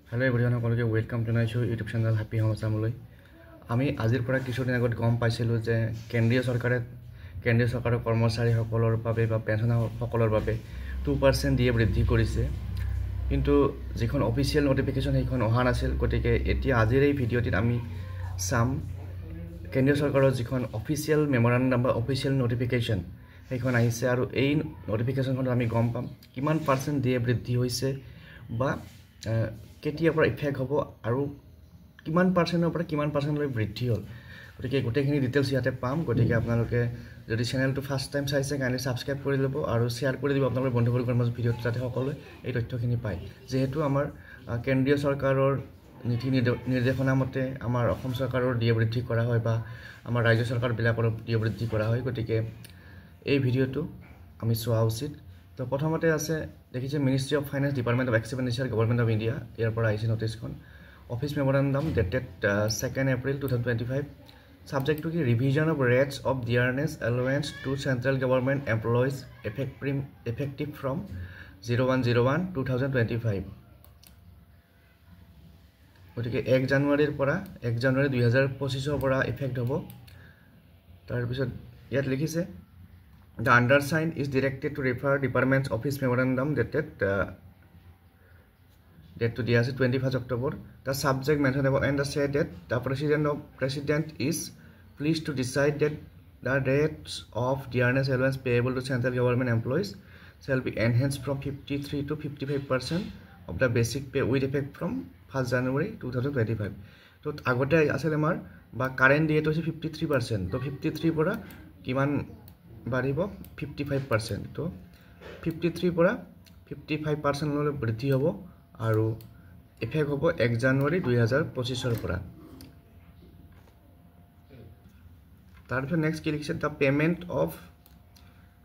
Hello everyone সকলকে welcome জনাইছো YouTube channel happy home আসামলৈ আমি আজিৰ পৰা কিছুদিন আগত গম পাইছিলো যে কেন্দ্ৰীয় চৰকাৰৰ কৰ্মচাৰীসকলৰ বাবে বা পেনচনাৰসকলৰ বাবে 2% দিয়ে বৃদ্ধি কৰিছে কিন্তু যিখন অফিচিয়েল নোটিফিকেশন সেইখন অহা নাছিল গতিকে এতিয়া আজিৰ এই ভিডিঅ'টিত আমি সাম কেন্দ্ৰীয় চৰকাৰৰ যিখন অফিচিয়েল মেমোৰেন্ডাম বা অফিচিয়েল নোটিফিকেশন সেইখন আহিছে আৰু এই নোটিফিকেশনখন আমি গম পাম কিমান পাৰ্চেন্ট দিয়ে বৃদ্ধি হৈছে বা কেতিয়াৰ পৰা ইফেক্ট হ'ব আৰু কিমান পাৰ্চেন্টৰ পৰা কিমান পাৰ্চেন্টলৈ বৃদ্ধি হ'ল গতিকে গোটেইখিনি ডিটেইলছ ইয়াতে পাম গতিকে আপোনালোকে যদি চেনেলটো ফাৰ্স্ট টাইম চাইছে কাইন্ডলি সাবস্ক্ৰাইব কৰি ল'ব আৰু শেয়াৰ কৰি দিব আপোনালোকৰ বন্ধুবৰ্গৰ মাজত ভিডিঅ'টো যাতে সকলোৱে এই তথ্যখিনি পায় যেহেতু আমাৰ কেন্দ্ৰীয় চৰকাৰৰ নীতি নিৰ্দেশনা মতে আমাৰ অসম চৰকাৰৰ দিয়ে বৃদ্ধি কৰা হয় বা আমাৰ ৰাজ্য চৰকাৰবিলাকৰ দিয়ে বৃদ্ধি কৰা হয় গতিকে এই ভিডিঅ'টো আমি চোৱা উচিত তো প্ৰথমতে আছে দেখিছে ministry of finance department of expenditure government of India ইয়াৰ পৰা আহিছে নটিছখন office memorandum dated 2nd April 2025 subject to the revision of rates of dearness allowance to central government employees effective from 01/01/2025 গতিকে 1 জানুৱাৰীৰ পৰা 1 জানুৱাৰী 2025 পৰা ইফেক্ট হ'ব তাৰ পিছত ইয়াত লিখিছে The undersigned is directed to refer Department's Office Memorandum dated date to the 21st October. The subject mentioned above and the said that the President is pleased to decide that the rates of dearness allowance payable to central government employees shall be enhanced from 53 to 55% of the basic pay with effect from 1st January 2025. So agote asile amar ba current rate hoise 53%. So 53 পৰা কিমান বাঢ়িব 55% তো 53 পৰা 55% লৈ বৃদ্ধি হ'ব আৰু effect হ'ব 1 জানুৱাৰী 2025 ৰ পৰা তাৰপিছত নেক্সট কি লিখিছে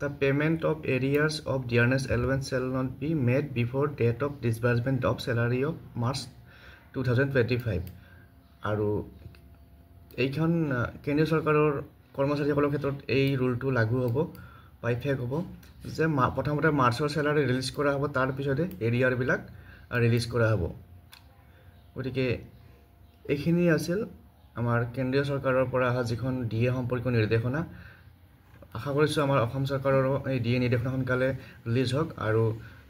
the payment of arrears of dearness allowance shall not be made before date of disbursement of salary of March 2025 আৰু এইখন কেন্দ্ৰীয় চৰকাৰৰ কৰ্মচাৰীসকলৰ ক্ষেত্ৰত এই ৰুলটো লাগু হ'ব বা ইফেক্ট হ'ব যে প্ৰথমতে মাৰ্চৰ স্যালাৰি ৰিলিজ কৰা হ'ব তাৰ পিছতে এৰিয়াৰ বিলাক ৰিলিজ কৰা হ'ব গতিকে এইখিনি আছিল আমাৰ কেন্দ্ৰীয় চৰকাৰৰ পৰা অহা যিখন ডিএ সম্পৰ্কীয় নিৰ্দেশনা আশা কৰিছো আমাৰ অসম চৰকাৰৰ এই ডিএ নিৰ্দেশনা সোনকালে ৰিলিজ হওক আৰু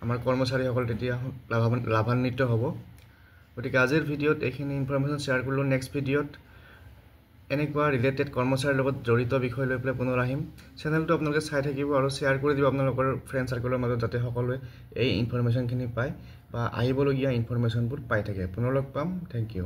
আমাৰ কৰ্মচাৰীসকল তেতিয়া লাভান্বিত হ'ব গতিকে আজিৰ ভিডিঅ'ত এইখিনি ইনফৰমেশ্যন শ্বেয়াৰ কৰিলো নেক্সট ভিডিঅ'ত এনেকুৱা ৰিলেটেড কৰ্মচাৰীৰ লগত জড়িত বিষয় লৈ পেলাই পুনৰ আহিম চেনেলটো আপোনালোকে চাই থাকিব আৰু শ্বেয়াৰ কৰি দিব আপোনালোকৰ ফ্ৰেণ্ড সাৰ্কেলৰ মাজত যাতে সকলোৱে এই ইনফৰমেশ্যনখিনি পায় বা আহিবলগীয়া ইনফৰমেশ্যনবোৰ পাই থাকে পুনৰ লগ পাম থ্যাংক ইউ